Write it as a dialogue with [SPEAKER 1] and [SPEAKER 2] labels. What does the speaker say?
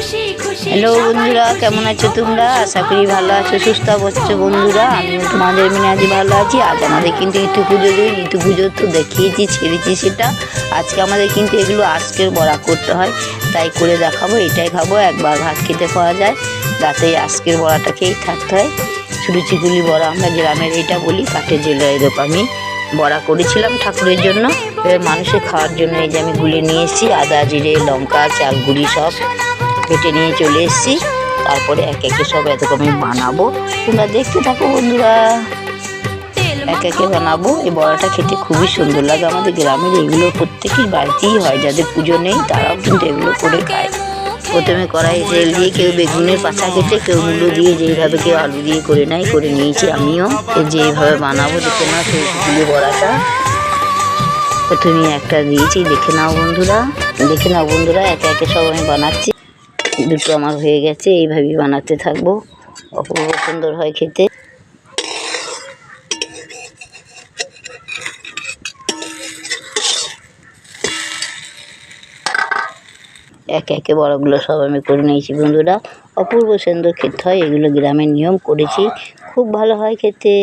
[SPEAKER 1] Hello বন্ধুরা, কেমন আছো তোমরা? আশা করি ভালো আছো, সুস্থ আছো বন্ধুরা। আমিও তোমাদের মেনে আজ ভালো আছি। আজ আমাদের কিন্তু ইতু পুজো দিন। ইতু পুজো তো দেখিয়েছি, ছেড়েছি সেটা। আজকে আমাদের কিন্তু এগুলো আজকের বড়া করতে হয়, তাই করে দেখাবো। এটাই খাবো, একবার ভাত খেতে পাওয়া যায়, রাতে আজকের বড়াটাকেই থাকতে হয়। সুরুচিগুলি বড়া আমরা গ্রামের এটা বলি, কাঠের জেলে। এরকম আমি বড়া করেছিলাম ঠাকুরের জন্য, এবার মানুষের খাওয়ার জন্য। এই যে আমি গুলে নিয়ে এসেছি আদা, জিরে, লঙ্কা, চাল গুঁড়ি সব কেটে নিয়ে চলে এসেছি। তারপরে এক একে সব এরকম আমি বানাবো, তোমরা দেখতে থাকো বন্ধুরা। এক একে বানাবো। এই বড়াটা খেতে খুবই সুন্দর লাগে। আমাদের গ্রামের এগুলো প্রত্যেকের বাড়িতেই হয়, যাদের পুজো নেই তারাও কিন্তু এগুলো করে খায়। প্রথমে কড়াই তেল দিয়ে কেউ বেগুনের পাতা কেটে, কেউ মূলো দিয়ে, যেইভাবে কেউ আলু দিয়ে করে নেয়, করে নিয়েছি আমিও। যেইভাবে বানাবো দেখে নাও সেই বড়াটা। প্রথমে একটা দিয়েছি, দেখে নাও বন্ধুরা, দেখে নাও বন্ধুরা। একে একে সব আমি বানাচ্ছি। দুটো আমার হয়ে গেছে, এইভাবেই বানাতে থাকবো। অপূর্ব সুন্দর হয় খেতে। একে একে বড়গুলো সব আমি করে নিয়েছি বন্ধুরা। অপূর্ব সুন্দর খেতে হয়, এগুলো গ্রামের নিয়ম করেছি, খুব ভালো হয় খেতে।